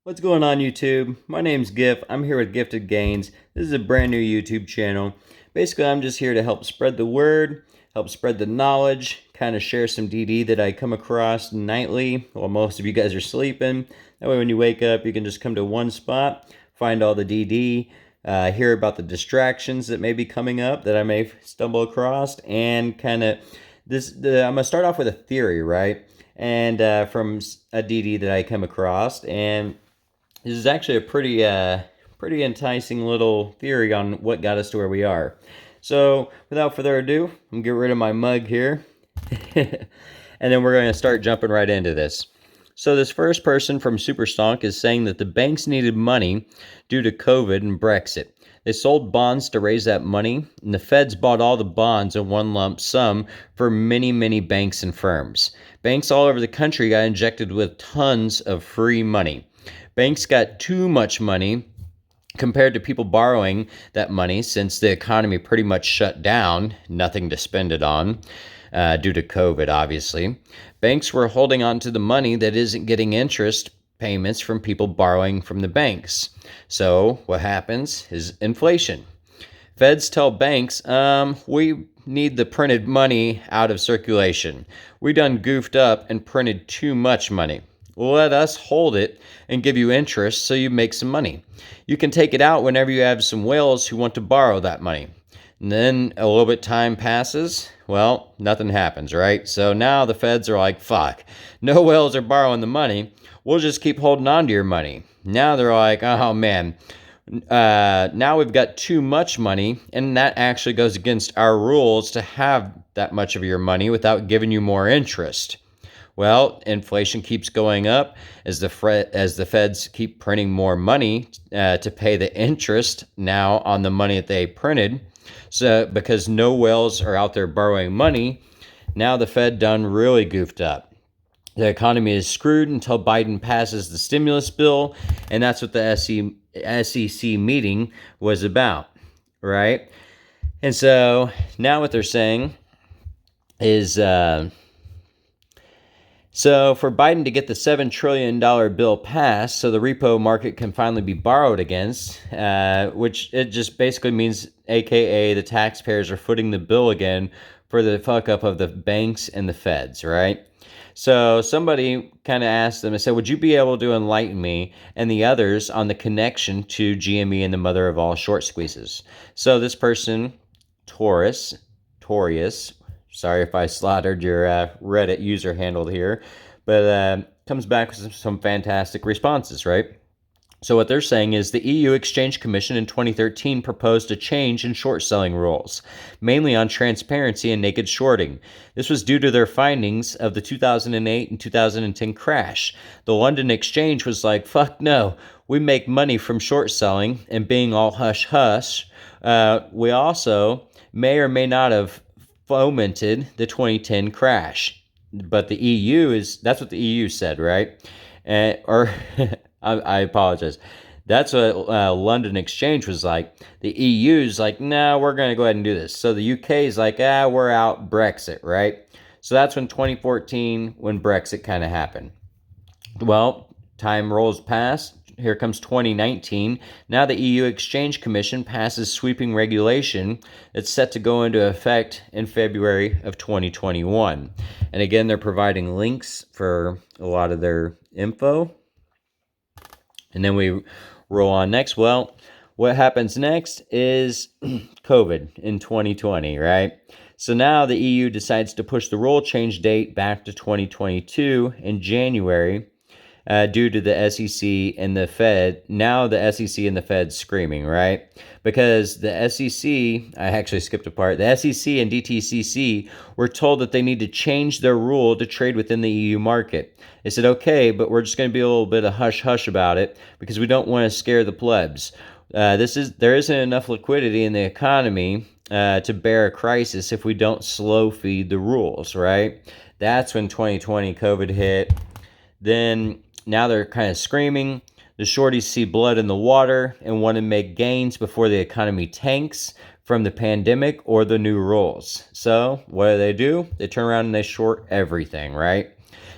What's going on, YouTube? My name's Gif. I'm here with Gifted Gains. This is a brand new YouTube channel. Basically, I'm just here to help spread the word, help spread the knowledge, kind of share some DD that I come across nightly while most of you guys are sleeping. That way when you wake up, you can just come to one spot, find all the DD, hear about the distractions that may be coming up that I may stumble across, and kind of I'm going to start off with a theory, right? And from a DD that I come across, and this is actually a pretty enticing little theory on what got us to where we are. So, without further ado, I'm going to get rid of my mug here. And then we're going to start jumping right into this. So this first person from Superstonk is saying that the banks needed money due to COVID and Brexit. They sold bonds to raise that money, and the feds bought all the bonds in one lump sum for many banks and firms. Banks all over the country got injected with tons of free money. Banks got too much money compared to people borrowing that money, since the economy pretty much shut down, nothing to spend it on due to COVID, obviously. Banks were holding on to the money that isn't getting interest payments from people borrowing from the banks. So what happens is inflation. Feds tell banks, we need the printed money out of circulation. We done goofed up and printed too much money. Let us hold it and give you interest so you make some money. You can take it out whenever you have some whales who want to borrow that money. And then a little bit time passes. Well, nothing happens, right? So now the feds are like, fuck, no whales are borrowing the money. We'll just keep holding on to your money. Now they're like, oh man, now we've got too much money, and that actually goes against our rules to have that much of your money without giving you more interest. Well, inflation keeps going up as the feds keep printing more money to pay the interest now on the money that they printed. So because no whales are out there borrowing money, now the Fed done really goofed up. The economy is screwed until Biden passes the stimulus bill, and that's what the SEC meeting was about, right? And so now what they're saying is, so for Biden to get the $7 trillion bill passed so the repo market can finally be borrowed against, which it just basically means, AKA, the taxpayers are footing the bill again for the fuck up of the banks and the feds, right? So somebody kind of asked them, I said, would you be able to enlighten me and the others on the connection to GME and the mother of all short squeezes? So this person, Torius, sorry if I slaughtered your Reddit user handle here, but comes back with some fantastic responses, right? So what they're saying is the EU Exchange Commission in 2013 proposed a change in short selling rules, mainly on transparency and naked shorting. This was due to their findings of the 2008 and 2010 crash. The London Exchange was like, fuck no, we make money from short selling and being all hush-hush. We also may or may not have fomented the 2010 crash. But the EU that's what the EU said, right? I apologize. That's what London Exchange was like. The EU's like, no, we're going to go ahead and do this. So the UK is like, we're out, Brexit, right? So that's when 2014, when Brexit kind of happened. Well, time rolls past. Here comes 2019. Now the EU Exchange Commission passes sweeping regulation that's set to go into effect in February of 2021. And again, they're providing links for a lot of their info. And then we roll on next. Well, what happens next is COVID in 2020, right? So now the EU decides to push the rule change date back to 2022 in January due to the SEC and the Fed. Now the SEC and the Fed screaming, right? Because the SEC, I actually skipped a part, the SEC and DTCC were told that they need to change their rule to trade within the EU market. They said, okay, but we're just going to be a little bit of hush-hush about it because we don't want to scare the plebs. There isn't enough liquidity in the economy to bear a crisis if we don't slow feed the rules, right? That's when 2020 COVID hit. Then now they're kind of screaming. The shorties see blood in the water and want to make gains before the economy tanks from the pandemic or the new rules. So what do? They turn around and they short everything, right?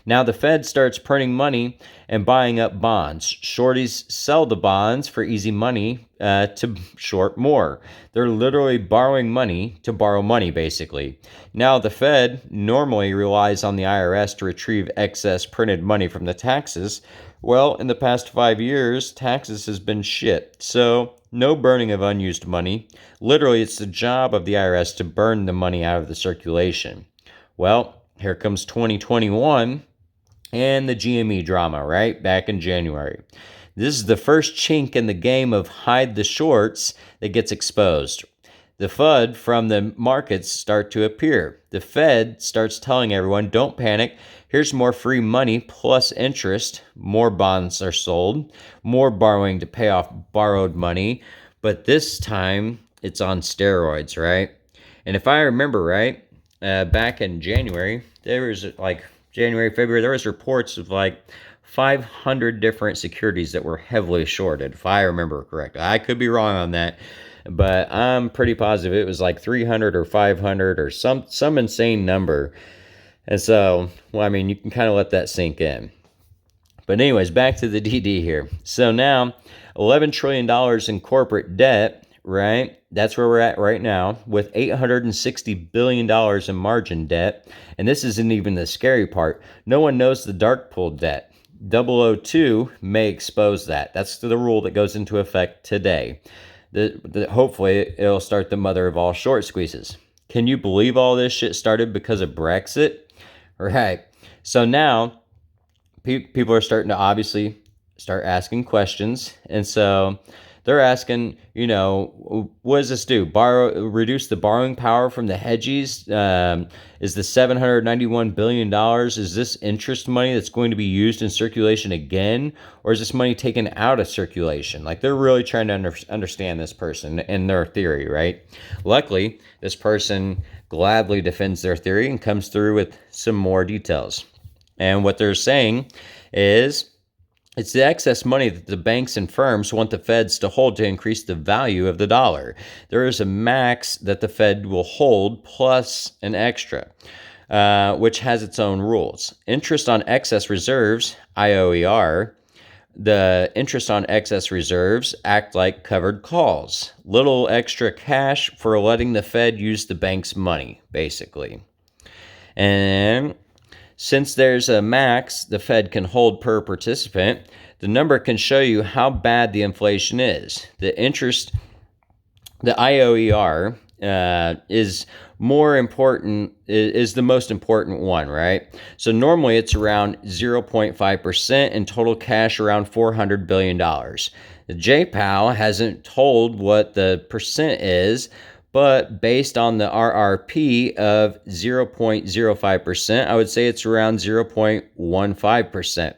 Now the Fed starts printing money and buying up bonds. Shorties sell the bonds for easy money to short more. They're literally borrowing money to borrow money, basically. Now the Fed normally relies on the IRS to retrieve excess printed money from the taxes. Well, in the past 5 years, taxes has been shit. So no burning of unused money. Literally, it's the job of the IRS to burn the money out of the circulation. Well, here comes 2021 and the GME drama, right? Back in January. This is the first chink in the game of hide the shorts that gets exposed. The FUD from the markets start to appear. The Fed starts telling everyone, don't panic. Here's more free money plus interest. More bonds are sold. More borrowing to pay off borrowed money. But this time, it's on steroids, right? And if I remember right, back in January, there was February, there was reports of 500 different securities that were heavily shorted, if I remember correctly. I could be wrong on that, but I'm pretty positive it was 300 or 500 or some insane number. And so, you can kind of let that sink in. But anyways, back to the DD here. So now, $11 trillion in corporate debt, right? That's where we're at right now, with $860 billion in margin debt. And this isn't even the scary part. No one knows the DarkPool debt. 002 may expose that. That's the rule that goes into effect today. Hopefully, it'll start the mother of all short squeezes. Can you believe all this shit started because of Brexit? Right. So now, people are starting to obviously start asking questions. And so they're asking, what does this do? Reduce the borrowing power from the hedgies? Is the $791 billion, is this interest money that's going to be used in circulation again? Or is this money taken out of circulation? They're really trying to understand this person and their theory, right? Luckily, this person gladly defends their theory and comes through with some more details. And what they're saying is, it's the excess money that the banks and firms want the Feds to hold to increase the value of the dollar. There is a max that the Fed will hold plus an extra, which has its own rules. Interest on excess reserves, IOER, the interest on excess reserves act like covered calls. Little extra cash for letting the Fed use the bank's money, basically. And since there's a max the Fed can hold per participant, the number can show you how bad the inflation is. The IOER is more important, is the most important one, right? So normally it's around 0.5% and total cash around $400 billion. The JPOW hasn't told what the percent is, but based on the RRP of 0.05%, I would say it's around 0.15%.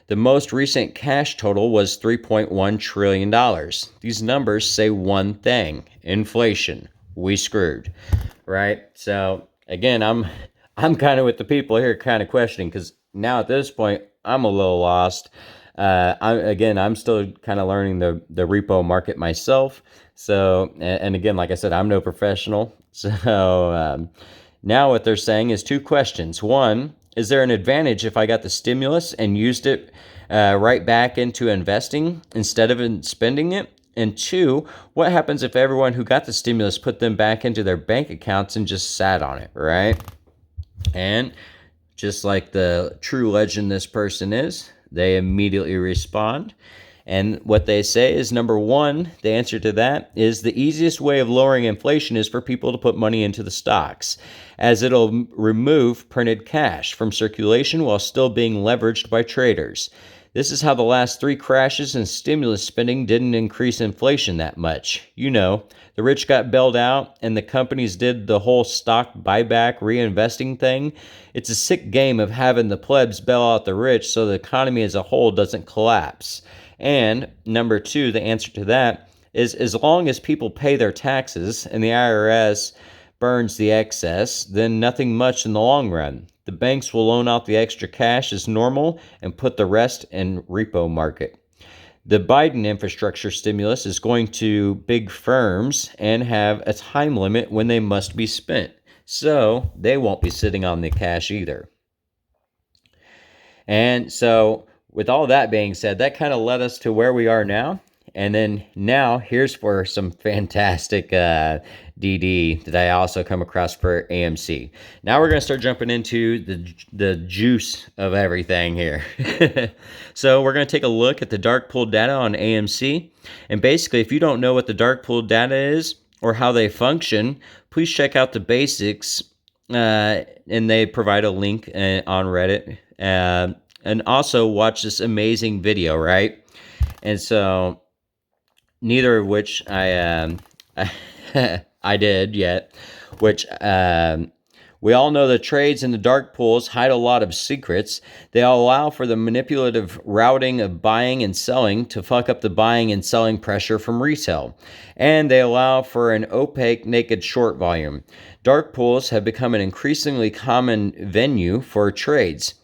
The most recent cash total was $3.1 trillion. These numbers say one thing: inflation. We screwed, right? So again, I'm kind of with the people here kind of questioning, because now at this point, I'm a little lost. I'm still kind of learning the repo market myself. So, and again, like I said, I'm no professional. So now what they're saying is two questions. One, is there an advantage if I got the stimulus and used it right back into investing instead of in spending it? And two, what happens if everyone who got the stimulus put them back into their bank accounts and just sat on it, right? And just like the true legend this person is, they immediately respond. And what they say is, number one, the answer to that is the easiest way of lowering inflation is for people to put money into the stocks, as it'll remove printed cash from circulation while still being leveraged by traders. This is how the last three crashes in stimulus spending didn't increase inflation that much. The rich got bailed out and the companies did the whole stock buyback reinvesting thing. It's a sick game of having the plebs bail out the rich so the economy as a whole doesn't collapse. And number two, the answer to that is, as long as people pay their taxes and the IRS burns the excess, then nothing much in the long run. The banks will loan out the extra cash as normal and put the rest in repo market. The Biden infrastructure stimulus is going to big firms and have a time limit when they must be spent. So they won't be sitting on the cash either. And so, with all that being said, that kind of led us to where we are now. And then now, here's for some fantastic DD that I also come across for AMC. Now we're going to start jumping into the juice of everything here. So we're going to take a look at the DarkPool data on AMC. And basically, if you don't know what the DarkPool data is or how they function, please check out the basics. And they provide a link on Reddit. And also watch this amazing video, right? And so, neither of which I did yet, which we all know the trades in the dark pools hide a lot of secrets. They allow for the manipulative routing of buying and selling to fuck up the buying and selling pressure from retail. And they allow for an opaque, naked short volume. Dark pools have become an increasingly common venue for trades.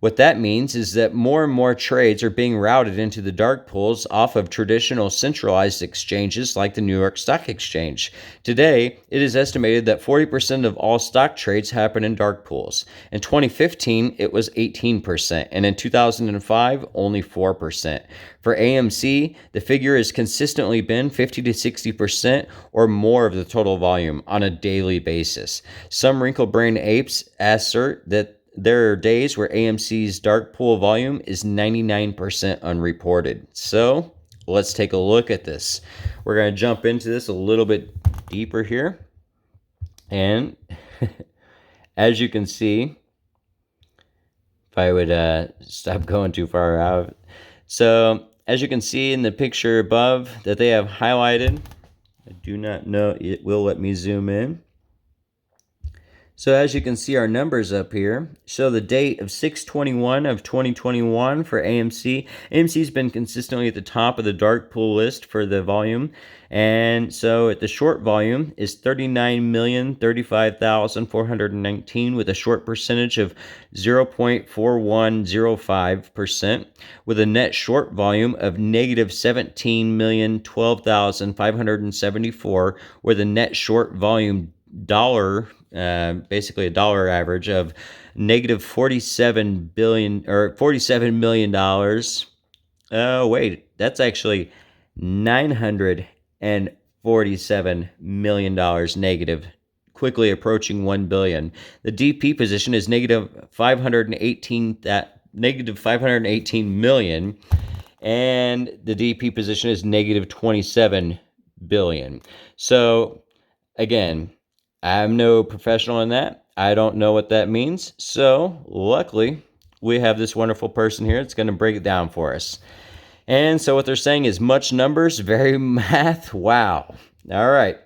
What that means is that more and more trades are being routed into the dark pools off of traditional centralized exchanges like the New York Stock Exchange. Today, it is estimated that 40% of all stock trades happen in dark pools. In 2015, it was 18%, and in 2005, only 4%. For AMC, the figure has consistently been 50 to 60% or more of the total volume on a daily basis. Some wrinkle-brained apes assert that there are days where AMC's dark pool volume is 99% unreported. So let's take a look at this. We're going to jump into this a little bit deeper here. And as you can see, if I would stop going too far out. So as you can see in the picture above that they have highlighted, I do not know, it will let me zoom in. So as you can see, our numbers up here show the date of 6/21 of 2021 for AMC. AMC's been consistently at the top of the dark pool list for the volume. And so at the short volume is 39,035,419 with a short percentage of 0.4105%, with a net short volume of negative 17,012,574 with a net short volume basically a dollar average of negative $47 million. Oh, wait, that's actually $947 million negative, quickly approaching $1 billion. The DP position is negative 518 million, and the DP position is negative 27 billion. So again, I'm no professional in that. I don't know what that means. So luckily, we have this wonderful person here that's going to break it down for us. And so what they're saying is much numbers, very math. Wow. All right.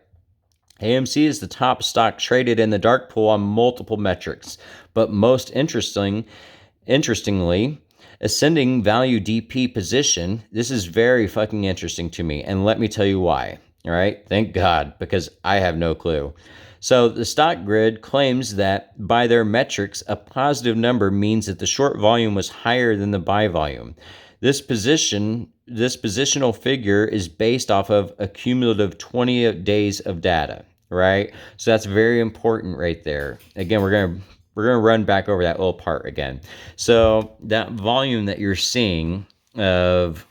AMC is the top stock traded in the dark pool on multiple metrics. But most interestingly, ascending value DP position, this is very fucking interesting to me. And let me tell you why. All right. Thank God, because I have no clue. So the stock grid claims that by their metrics, a positive number means that the short volume was higher than the buy volume. This positional figure is based off of a cumulative 20 days of data, right? So that's very important right there. Again, we're going to run back over that little part again. So that volume that you're seeing of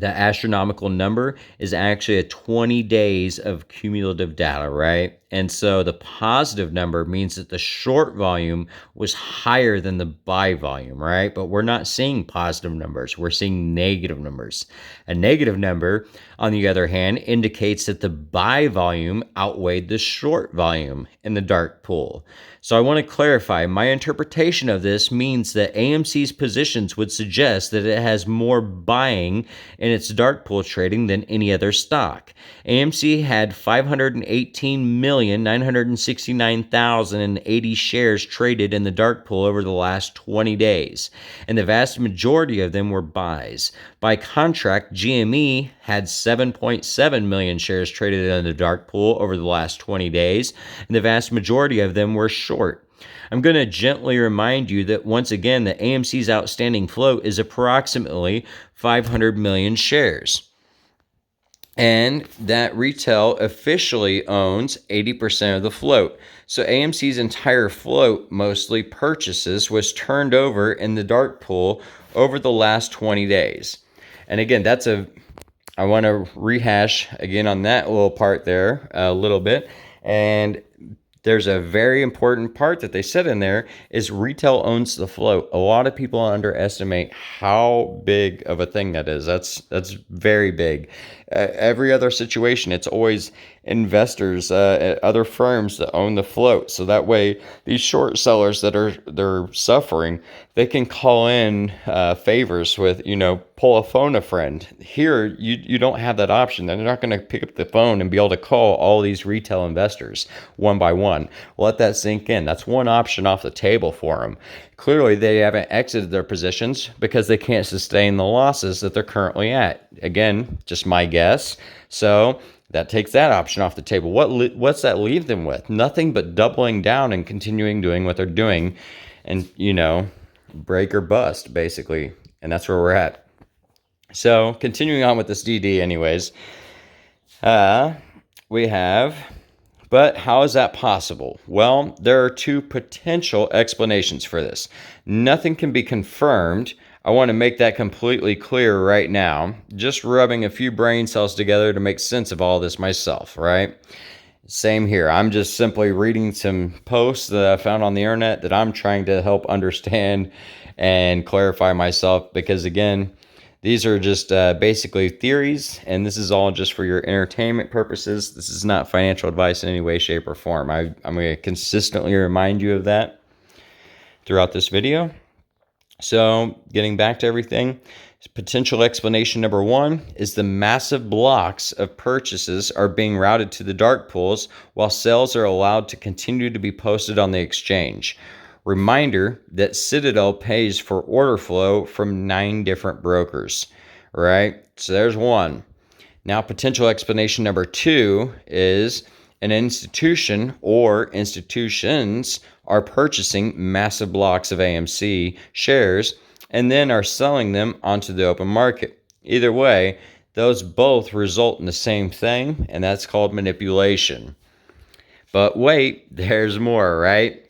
that astronomical number is actually a 20 days of cumulative data, right? And so the positive number means that the short volume was higher than the buy volume, right? But we're not seeing positive numbers. We're seeing negative numbers. A negative number, on the other hand, indicates that the buy volume outweighed the short volume in the dark pool. So I want to clarify, my interpretation of this means that AMC's positions would suggest that it has more buying in its dark pool trading than any other stock. AMC had 518,969,080 shares traded in the dark pool over the last 20 days, and the vast majority of them were buys. By contrast, GME had 7.7 million shares traded in the dark pool over the last 20 days, and the vast majority of them were short. I'm going to gently remind you that once again, the AMC's outstanding float is approximately 500 million shares. and that retail officially owns 80% of the float. So AMC's entire float, mostly purchases, was turned over in the dark pool over the last 20 days. And again, I want to rehash again on that little part there a little bit. And there's a very important part that they said in there is retail owns the float. A lot of people underestimate how big of a thing that is. That's very big. Every other situation, it's always investors, other firms that own the float. So that way, these short sellers they're suffering, they can call in favors with, pull a phone a friend. Here, you don't have that option. They're not going to pick up the phone and be able to call all these retail investors one by one. Let that sink in. That's one option off the table for them. Clearly, they haven't exited their positions because they can't sustain the losses that they're currently at. Again, just my guess. So that takes that option off the table. What's that leave them with? Nothing but doubling down and continuing doing what they're doing, and break or bust basically. And that's where we're at. So continuing on with this DD, anyways, we have. But how is that possible? Well, there are two potential explanations for this. Nothing can be confirmed. I want to make that completely clear right now. Just rubbing a few brain cells together to make sense of all this myself, right? Same here. I'm just simply reading some posts that I found on the internet that I'm trying to help understand and clarify myself because, again, these are just basically theories, and this is all just for your entertainment purposes. This is not financial advice in any way, shape, or form. I'm going to consistently remind you of that throughout this video. So, getting back to everything, potential explanation number one is the massive blocks of purchases are being routed to the dark pools while sales are allowed to continue to be posted on the exchange. Reminder that Citadel pays for order flow from 9 different brokers, right? So there's one. Now, potential explanation number two is an institution or institutions are purchasing massive blocks of AMC shares and then are selling them onto the open market. Either way, those both result in the same thing, and that's called manipulation. But wait, there's more, right?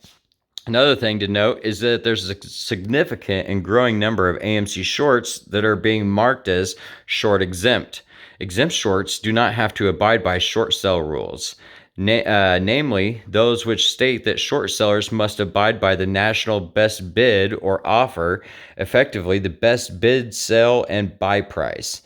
Another thing to note is that there's a significant and growing number of AMC shorts that are being marked as short exempt. Exempt shorts do not have to abide by short sell rules, namely those which state that short sellers must abide by the national best bid or offer, effectively the best bid, sell, and buy price.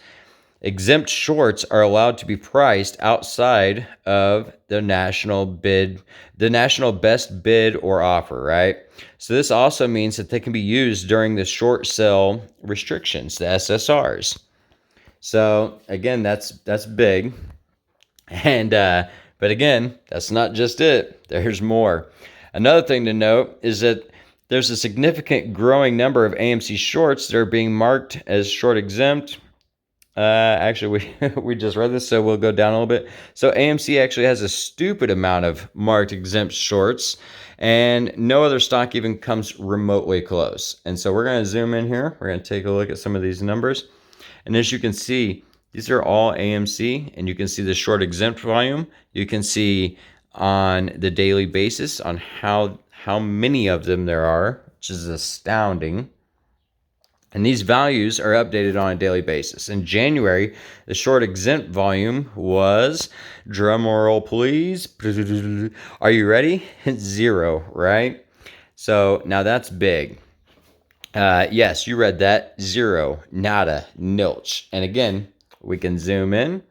Exempt shorts are allowed to be priced outside of the national best bid or offer, right? So this also means that they can be used during the short sell restrictions, the SSRs. So again, that's big. And but again, that's not just it. There's more. Another thing to note is that there's a significant growing number of AMC shorts that are being marked as short exempt. Actually, we just read this, so we'll go down a little bit. So AMC actually has a stupid amount of marked exempt shorts, and no other stock even comes remotely close. And so we're going to zoom in here. We're going to take a look at some of these numbers. And as you can see, these are all AMC, and you can see the short exempt volume. You can see on the daily basis on how many of them there are, which is astounding. And these values are updated on a daily basis. In January, the short exempt volume was, drum roll please, are you ready? 0, right? So now that's big. Yes, you read that. 0, nada, nilch. And again, we can zoom in.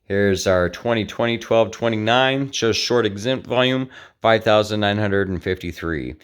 Here's our 2020 12/29, shows short exempt volume 5,953.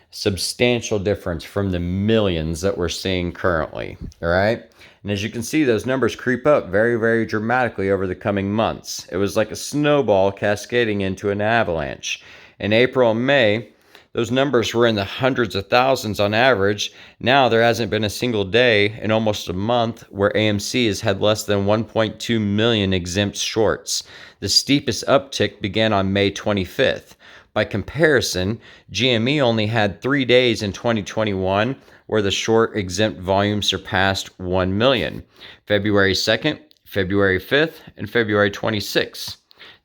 Substantial difference from the millions that we're seeing currently, all right? And as you can see, those numbers creep up very, very dramatically over the coming months. It was like a snowball cascading into an avalanche. In April and May, those numbers were in the hundreds of thousands on average. Now there hasn't been a single day in almost a month where AMC has had less than 1.2 million exempt shorts. The steepest uptick began on May 25th. By comparison, GME only had 3 days in 2021 where the short exempt volume surpassed 1 million. February 2nd, February 5th, and February 26th.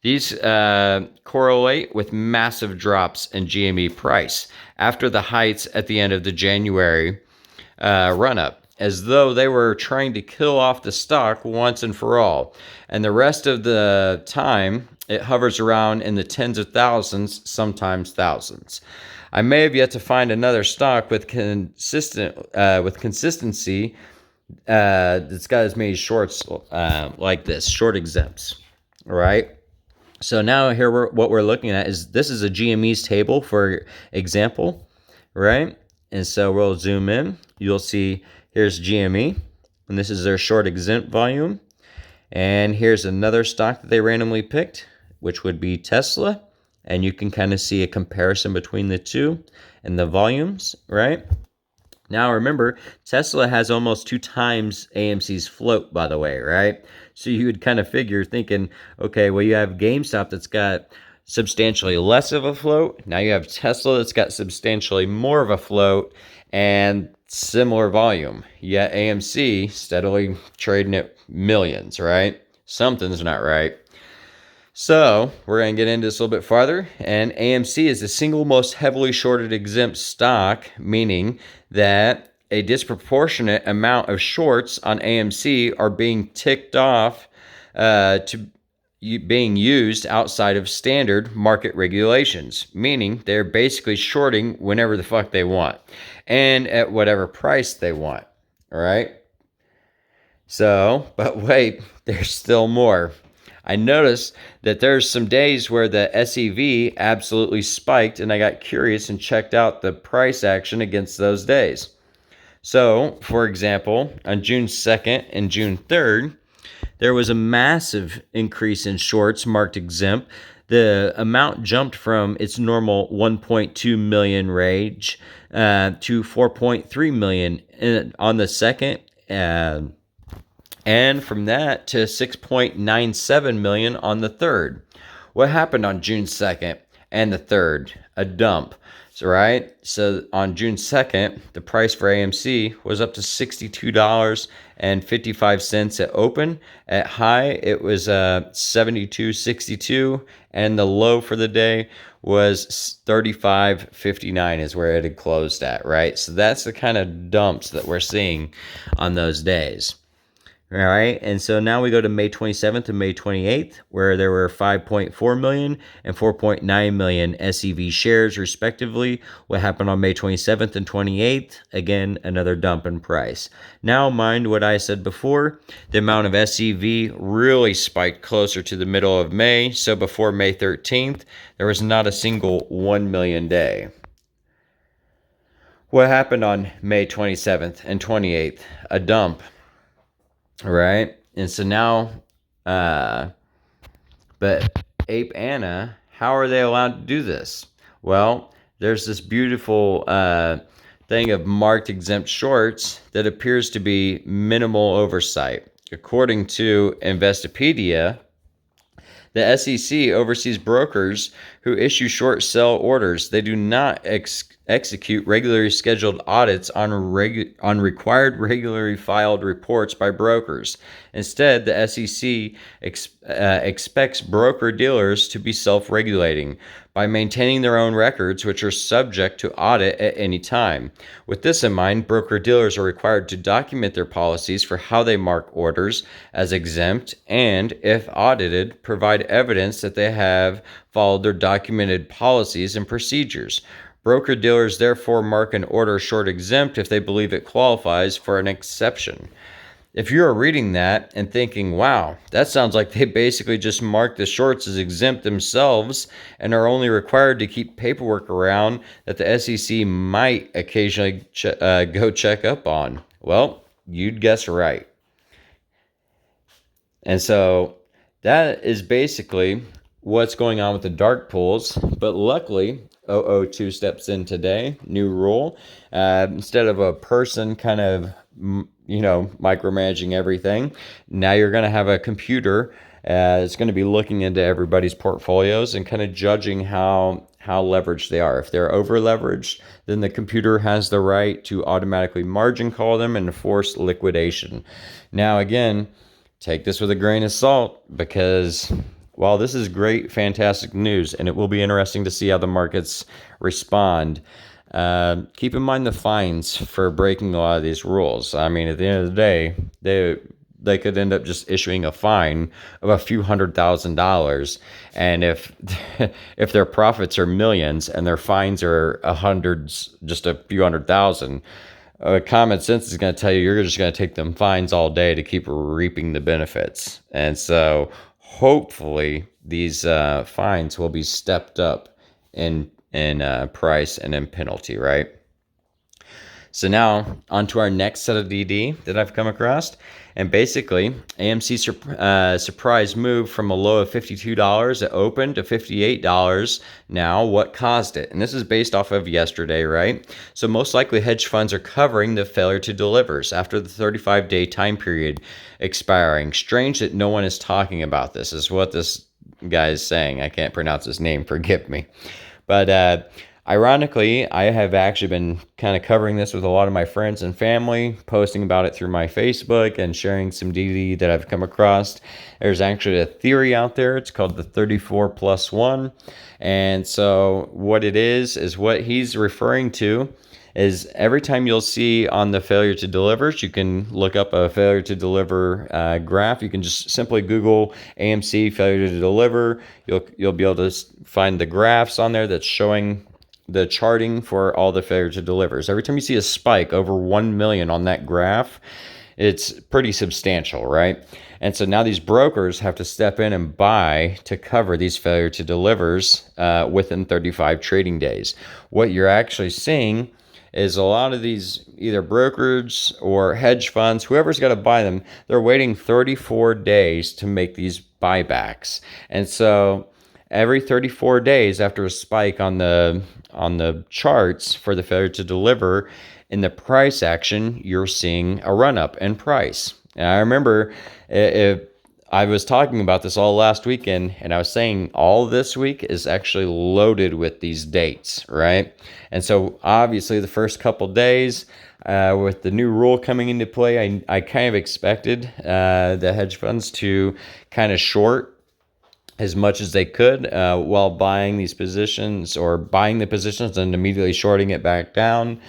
These correlate with massive drops in GME price after the heights at the end of the January run-up, as though they were trying to kill off the stock once and for all. And the rest of the time, it hovers around in the tens of thousands, sometimes thousands. I may have yet to find another stock with consistency that's got as many shorts like this, short exempts, all right? So now here what we're looking at is this is a GME's table, for example, right? And so we'll zoom in. You'll see here's GME, and this is their short exempt volume. And here's another stock that they randomly picked, which would be Tesla. And you can kind of see a comparison between the two and the volumes, right? Now remember, Tesla has almost 2 times AMC's float, by the way, right? So you would kind of figure, thinking, okay, well, you have GameStop that's got substantially less of a float. Now you have Tesla that's got substantially more of a float and similar volume. Yet AMC steadily trading at millions, right? Something's not right. So we're going to get into this a little bit farther. And AMC is the single most heavily shorted exempt stock, meaning that a disproportionate amount of shorts on AMC are being ticked off to being used outside of standard market regulations, meaning they're basically shorting whenever the fuck they want and at whatever price they want. All right. So, but wait, there's still more. I noticed that there's some days where the SEV absolutely spiked, and I got curious and checked out the price action against those days. So, for example, on June 2nd and June 3rd, there was a massive increase in shorts marked exempt. The amount jumped from its normal 1.2 million range to 4.3 million on the 2nd. And from that to 6.97 million on the 3rd. What happened on June 2nd and the 3rd? A dump. So, right? So on June 2nd, the price for AMC was up to $62.55 at open. At high, it was $72.62, and the low for the day was $35.59 is where it had closed at, right? So that's the kind of dumps that we're seeing on those days. All right, and so now we go to May 27th and May 28th, where there were 5.4 million and 4.9 million SEV shares, respectively. What happened on May 27th and 28th? Again, another dump in price. Now, mind what I said before, the amount of SEV really spiked closer to the middle of May. So before May 13th, there was not a single 1 million day. What happened on May 27th and 28th? A dump. Right, and so now, but Ape Anna, how are they allowed to do this? Well, there's this beautiful thing of marked exempt shorts that appears to be minimal oversight. According to Investopedia, the SEC oversees brokers who issue short sell orders. They do not execute regularly scheduled audits on required regularly filed reports by brokers. Instead, the SEC expects broker-dealers to be self-regulating by maintaining their own records, which are subject to audit at any time. With this in mind, broker-dealers are required to document their policies for how they mark orders as exempt and, if audited, provide evidence that they have followed their documented policies and procedures. Broker-dealers therefore mark an order short exempt if they believe it qualifies for an exception. If you're reading that and thinking, wow, that sounds like they basically just mark the shorts as exempt themselves and are only required to keep paperwork around that the SEC might occasionally go check up on. Well, you'd guess right. And so that is basically what's going on with the dark pools. But luckily, 002 steps in today, new rule. Instead of a person kind of micromanaging everything, now you're going to have a computer that's going to be looking into everybody's portfolios and kind of judging how leveraged they are. If they're over leveraged, then the computer has the right to automatically margin call them and force liquidation. Now again, take this with a grain of salt, because while this is great, fantastic news, and it will be interesting to see how the markets respond, keep in mind the fines for breaking a lot of these rules. I mean, at the end of the day, they could end up just issuing a fine of a few $100,000, and if if their profits are millions and their fines are hundreds, just a few 100,000, common sense is going to tell you you're just going to take them fines all day to keep reaping the benefits. And so hopefully these fines will be stepped up in price and in penalty, right? So now on to our next set of DD that I've come across. And basically, AMC surprise move from a low of $52 at open to $58 now. What caused it? And this is based off of yesterday, right? So most likely hedge funds are covering the failure to delivers after the 35-day time period expiring. Strange that no one is talking about this, is what this guy is saying. I can't pronounce his name, forgive me. But ironically, I have actually been kind of covering this with a lot of my friends and family, posting about it through my Facebook and sharing some DD that I've come across. There's actually a theory out there. It's called the 34+1. And so what it is what he's referring to is every time you'll see on the failure to delivers, you can look up a failure to deliver graph. You can just simply Google AMC failure to deliver. You'll be able to find the graphs on there that's showing the charting for all the failure to delivers. Every time you see a spike over 1 million on that graph, it's pretty substantial, right? And so now these brokers have to step in and buy to cover these failure to delivers within 35 trading days. What you're actually seeing is a lot of these either brokers or hedge funds, whoever's got to buy them, they're waiting 34 days to make these buybacks. And so every 34 days after a spike on the charts for the failure to deliver, in the price action, you're seeing a run up in price. And I remember I was talking about this all last weekend, and I was saying all this week is actually loaded with these dates, right? And so obviously the first couple days, with the new rule coming into play, I kind of expected the hedge funds to kind of short as much as they could while buying these positions, or buying the positions and immediately shorting it back down.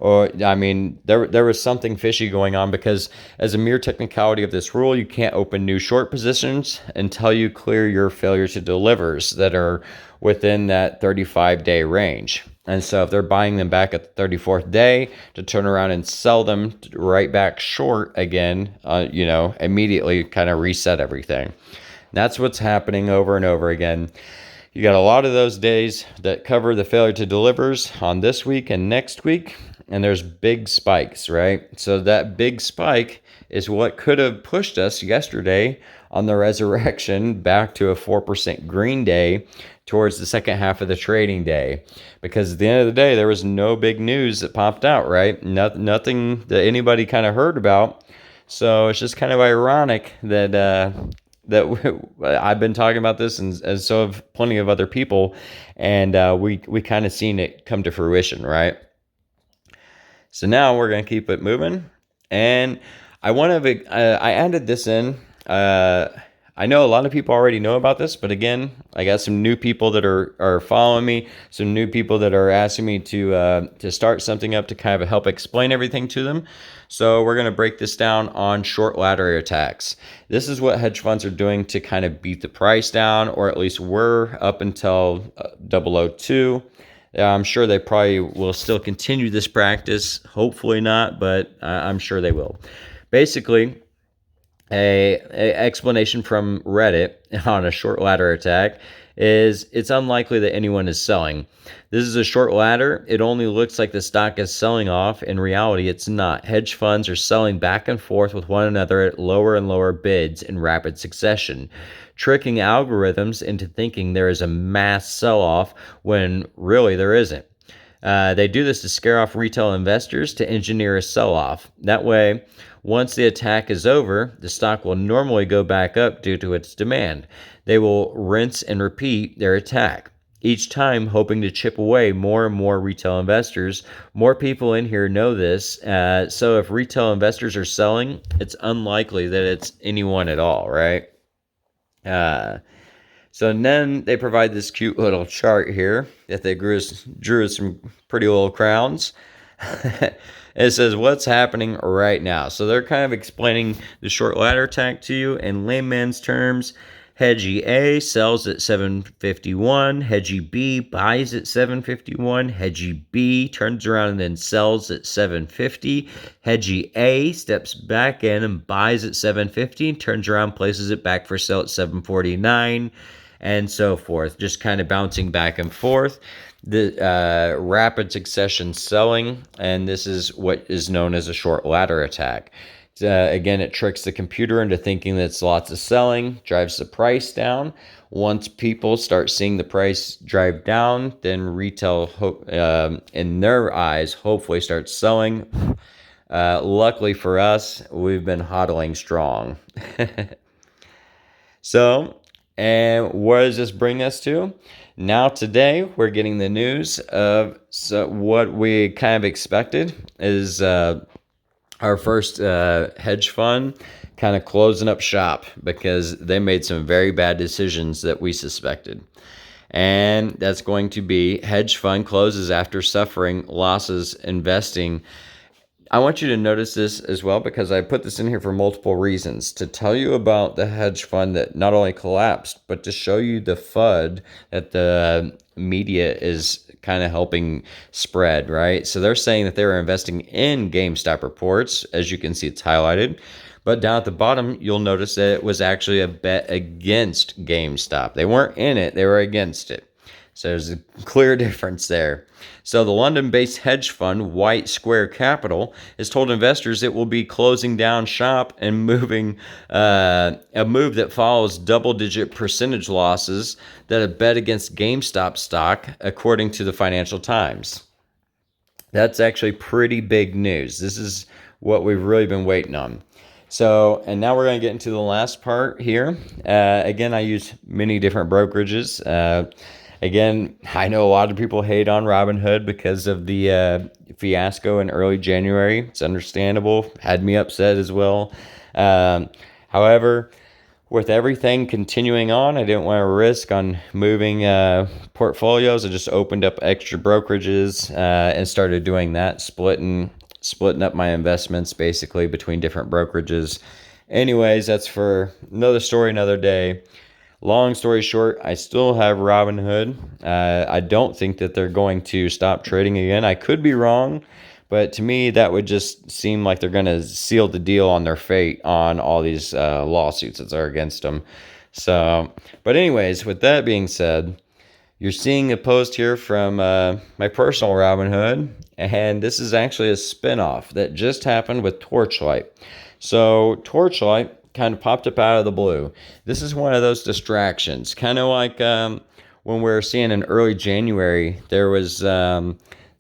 Or, I mean, there was something fishy going on, because as a mere technicality of this rule, you can't open new short positions until you clear your failure to delivers that are within that 35-day range. And so if they're buying them back at the 34th day to turn around and sell them right back short again, immediately kind of reset everything. That's what's happening over and over again. You got a lot of those days that cover the failure to delivers on this week and next week, and there's big spikes, right? So that big spike is what could have pushed us yesterday on the resurrection back to a 4% green day towards the second half of the trading day. Because at the end of the day, there was no big news that popped out, right? Nothing that anybody kind of heard about. So it's just kind of ironic that I've been talking about this, and so have plenty of other people, and we kind of seen it come to fruition, right? So now we're gonna keep it moving, and I added this in. I know a lot of people already know about this, but again, I got some new people that are following me, some new people that are asking me to start something up to kind of help explain everything to them. So we're going to break this down on short ladder attacks. This is what hedge funds are doing to kind of beat the price down, or at least were up until 002. I'm sure they probably will still continue this practice. Hopefully not, but I'm sure they will. Basically, a explanation from Reddit on a short ladder attack is it's unlikely that anyone is selling. This is a short ladder. It only looks like the stock is selling off. In reality, it's not. Hedge funds are selling back and forth with one another at lower and lower bids in rapid succession, tricking algorithms into thinking there is a mass sell-off when really there isn't. They do this to scare off retail investors to engineer a sell-off. That way, once the attack is over, the stock will normally go back up due to its demand. They will rinse and repeat their attack. each time hoping to chip away more and more retail investors. More people in here know this. So if retail investors are selling, it's unlikely that it's anyone at all, right? So then they provide this cute little chart here that they drew some pretty little crowns. It says what's happening right now. So they're kind of explaining the short ladder attack to you in layman's terms. Hedgie A sells at 751. Hedgie B buys at 751. Hedgie B turns around and then sells at 750. Hedgie A steps back in and buys at 750. Turns around, places it back for sale at 749. And so forth, just kind of bouncing back and forth. The rapid succession selling, and this is what is known as a short ladder attack. Again, it tricks the computer into thinking that it's lots of selling, drives the price down. Once people start seeing the price drive down, then retail, in their eyes, hopefully starts selling. Luckily for us, we've been hodling strong. So, and what does this bring us to? Now today, we're getting the news of what we kind of expected is our first hedge fund kind of closing up shop because they made some very bad decisions that we suspected. And that's going to be hedge fund closes after suffering losses investing. I want you to notice this as well because I put this in here for multiple reasons. To tell you about the hedge fund that not only collapsed, but to show you the FUD that the media is kind of helping spread, right? So they're saying that they were investing in GameStop reports. As you can see, it's highlighted. But down at the bottom, you'll notice that it was actually a bet against GameStop. They weren't in it, they were against it. So there's a clear difference there. So the London-based hedge fund White Square Capital has told investors it will be closing down shop and moving a move that follows double-digit percentage losses that have bet against GameStop stock, according to the Financial Times. That's actually pretty big news. This is what we've really been waiting on. So, and now we're going to get into the last part here. Again, I use many different brokerages. Again, I know a lot of people hate on Robinhood because of the fiasco in early January. It's understandable. Had me upset as well. However, with everything continuing on, I didn't want to risk on moving portfolios. I just opened up extra brokerages and started doing that, splitting up my investments basically between different brokerages. Anyways, that's for another story, another day. Long story short, I still have Robinhood. I don't think that they're going to stop trading again. I could be wrong, but to me, that would just seem like they're going to seal the deal on their fate on all these lawsuits that are against them. So, but anyways, with that being said, you're seeing a post here from my personal Robinhood, and this is actually a spinoff that just happened with Torchlight. So Torchlight kind of popped up out of the blue. This is one of those distractions, kind of like when we were seeing in early January, there was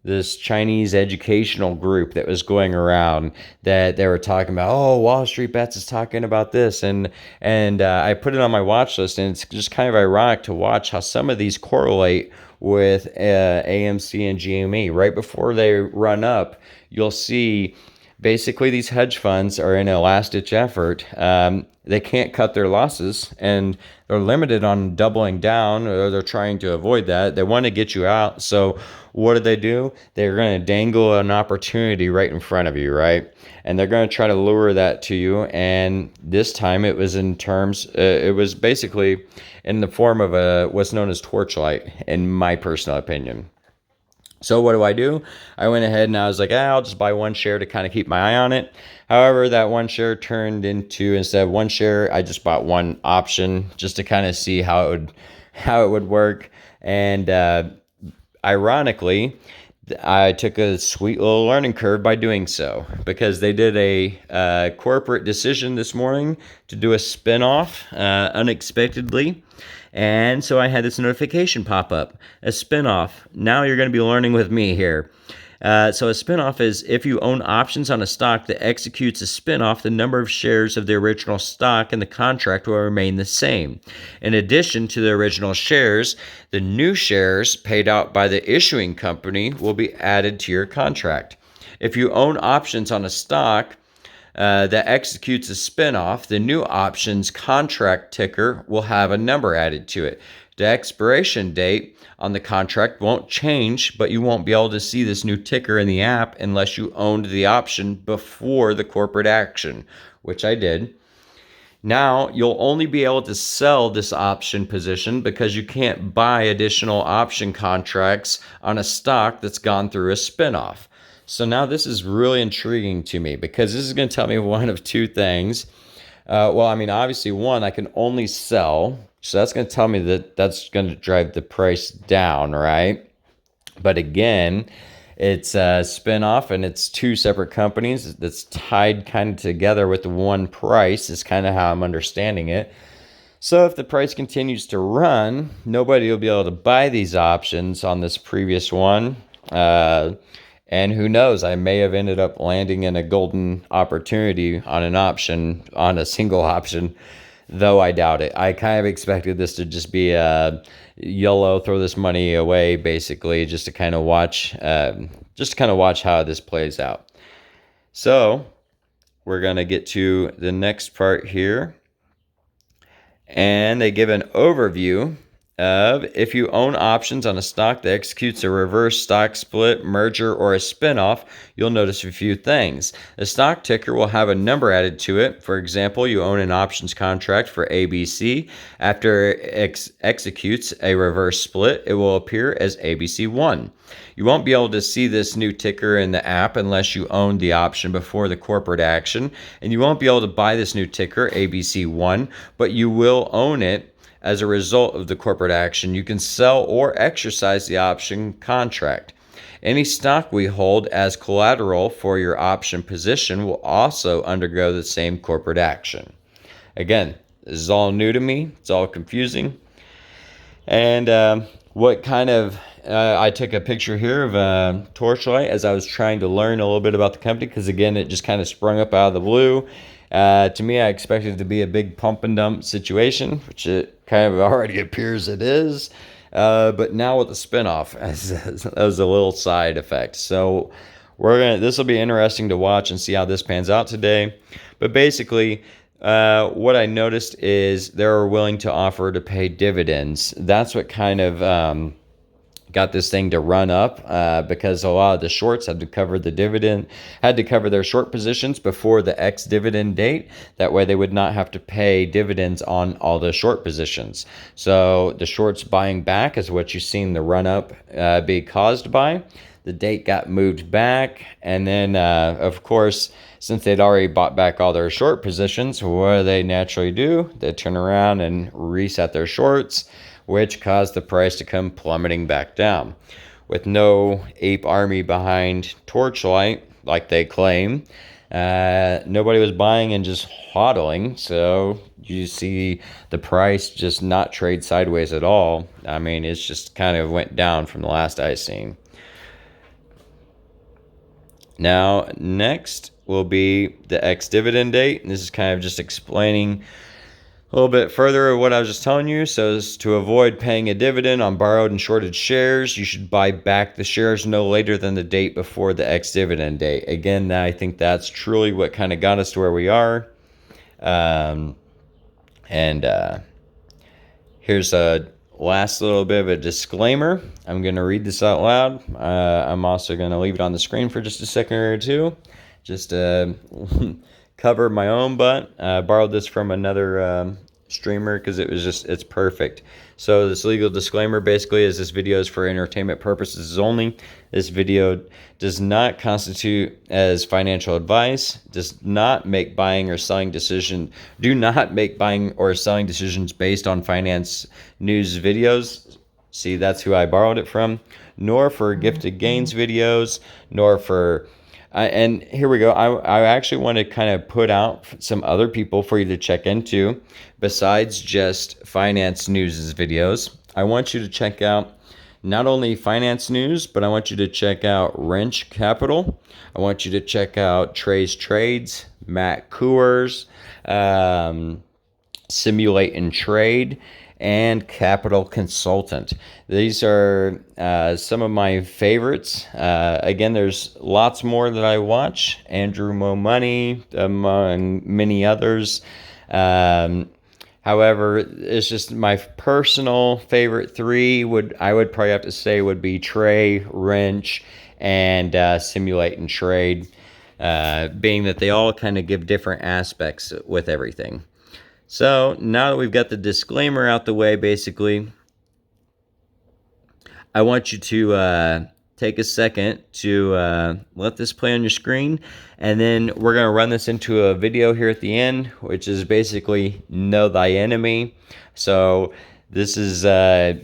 this Chinese educational group that was going around that they were talking about, oh, Wall Street Bets is talking about this. And I put it on my watch list, and it's just kind of ironic to watch how some of these correlate with AMC and GME. Right before they run up, you'll see basically these hedge funds are in a last-ditch effort. They can't cut their losses, and they're limited on doubling down, or they're trying to avoid that. They want to get you out. So what do? They're going to dangle an opportunity right in front of you, right? And they're going to try to lure that to you. And this time it was it was basically in the form of what's known as Torchlight, in my personal opinion. So what do? I went ahead and I was like, I'll just buy one share to kind of keep my eye on it. However, that one share turned into, instead of one share, I just bought one option just to kind of see how it would work. And ironically, I took a sweet little learning curve by doing so, because they did a corporate decision this morning to do a spinoff unexpectedly. And so I had this notification pop up, a spinoff. Now you're going to be learning with me here. So a spinoff is if you own options on a stock that executes a spinoff, the number of shares of the original stock in the contract will remain the same. In addition to the original shares, the new shares paid out by the issuing company will be added to your contract. If you own options on a stock that executes a spinoff, the new options contract ticker will have a number added to it. The expiration date on the contract won't change, but you won't be able to see this new ticker in the app unless you owned the option before the corporate action, which I did. Now, you'll only be able to sell this option position because you can't buy additional option contracts on a stock that's gone through a spinoff. So now this is really intriguing to me because this is going to tell me one of two things. Obviously, one, I can only sell. So that's going to tell me that that's going to drive the price down, right? But again, it's a spinoff and it's two separate companies that's tied kind of together with one price is kind of how I'm understanding it. So if the price continues to run, nobody will be able to buy these options on this previous one. And who knows, I may have ended up landing in a golden opportunity on an option, on a single option, though I doubt it. I kind of expected this to just be a YOLO, throw this money away, basically, just to kind of watch how this plays out. So we're going to get to the next part here. And they give an overview of if you own options on a stock that executes a reverse stock split, merger, or a spinoff, you'll notice a few things. The stock ticker will have a number added to it. For example, you own an options contract for ABC. After it executes a reverse split, it will appear as ABC1. You won't be able to see this new ticker in the app unless you own the option before the corporate action, and you won't be able to buy this new ticker, ABC1, but you will own it as a result of the corporate action. You can sell or exercise the option contract. Any stock we hold as collateral for your option position will also undergo the same corporate action. Again, this is all new to me. It's all confusing. And I took a picture here of Torchlight as I was trying to learn a little bit about the company because, again, it just kind of sprung up out of the blue. To me, I expected it to be a big pump and dump situation, which it kind of already appears it is. But now with the spinoff, as a little side effect. So this will be interesting to watch and see how this pans out today. But basically, what I noticed is they're willing to offer to pay dividends. That's what kind of got this thing to run up because a lot of the shorts had to cover their short positions before the ex-dividend date. That way they would not have to pay dividends on all the short positions. So the shorts buying back is what you've seen the run up be caused by. The date got moved back, and then of course, since they'd already bought back all their short positions, what do they naturally do? They turn around and reset their shorts, which caused the price to come plummeting back down. With no ape army behind Torchlight, like they claim, nobody was buying and just hodling, so you see the price just not trade sideways at all. I mean, it's just kind of went down from the last I seen. Now, next will be the ex-dividend date, and this is kind of just explaining a little bit further of what I was just telling you. So as to avoid paying a dividend on borrowed and shorted shares, you should buy back the shares no later than the date before the ex-dividend date. Again, I think that's truly what kind of got us to where we are. Here's a last little bit of a disclaimer. I'm going to read this out loud. I'm also going to leave it on the screen for just a second or two, just to cover my own butt. I borrowed this from another streamer because it's perfect. So this legal disclaimer basically is this video is for entertainment purposes only. This video does not constitute as financial advice, does not make buying or selling decisions. Do not make buying or selling decisions based on finance news videos. See, that's who I borrowed it from. Nor for Gifted Gains videos, nor for and here we go. I actually want to kind of put out some other people for you to check into besides just finance news videos. I want you to check out not only finance news, but I want you to check out Wrench Capital. I want you to check out Trey's Trades, Matt Coors, Simulate and Trade, and Capital Consultant. These are some of my favorites. Again, there's lots more that I watch. Andrew Mo Money, among many others. However, it's just my personal favorite three I would probably have to say would be Trey, Wrench, and Simulate and Trade, being that they all kind of give different aspects with everything. So now that we've got the disclaimer out the way, basically, I want you to take a second to let this play on your screen, and then we're going to run this into a video here at the end, which is basically Know Thy Enemy. So this is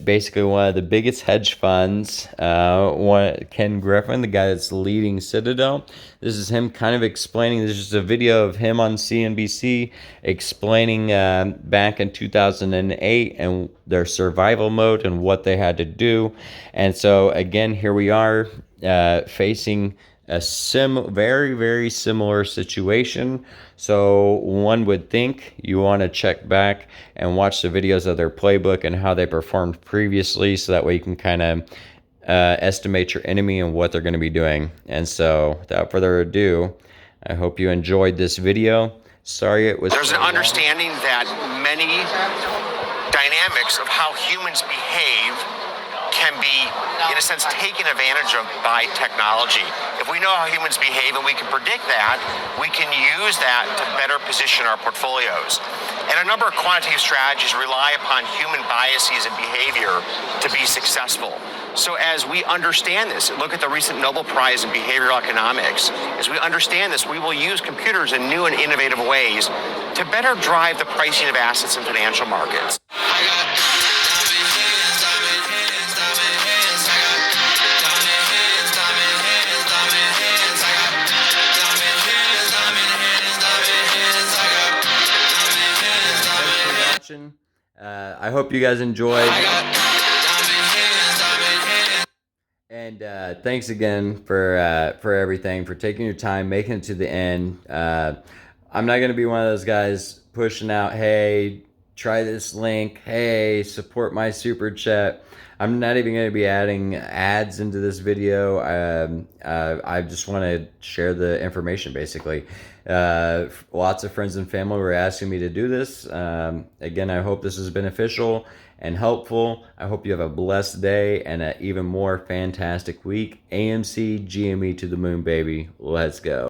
basically one of the biggest hedge funds, Ken Griffin, the guy that's leading Citadel. This is him kind of explaining. This is just a video of him on CNBC explaining back in 2008 and their survival mode and what they had to do. And so again, here we are facing a very, very similar situation. So one would think you want to check back and watch the videos of their playbook and how they performed previously, so that way you can kind of estimate your enemy and what they're going to be doing. And so without further ado, I hope you enjoyed this video. Sorry it was... There's an understanding that many dynamics of how humans behave can be, in a sense, taken advantage of by technology. If we know how humans behave and we can predict that, we can use that to better position our portfolios. And a number of quantitative strategies rely upon human biases and behavior to be successful. So as we understand this, look at the recent Nobel Prize in Behavioral Economics. As we understand this, we will use computers in new and innovative ways to better drive the pricing of assets in financial markets. I hope you guys enjoyed. And thanks again for everything, for taking your time, making it to the end. I'm not going to be one of those guys pushing out, hey, try this link, hey, support my super chat. I'm not even going to be adding ads into this video. I just want to share the information, basically. Lots of friends and family were asking me to do this. Again, I hope this is beneficial and helpful. I hope you have a blessed day and an even more fantastic week. AMC GME to the moon, baby. Let's go.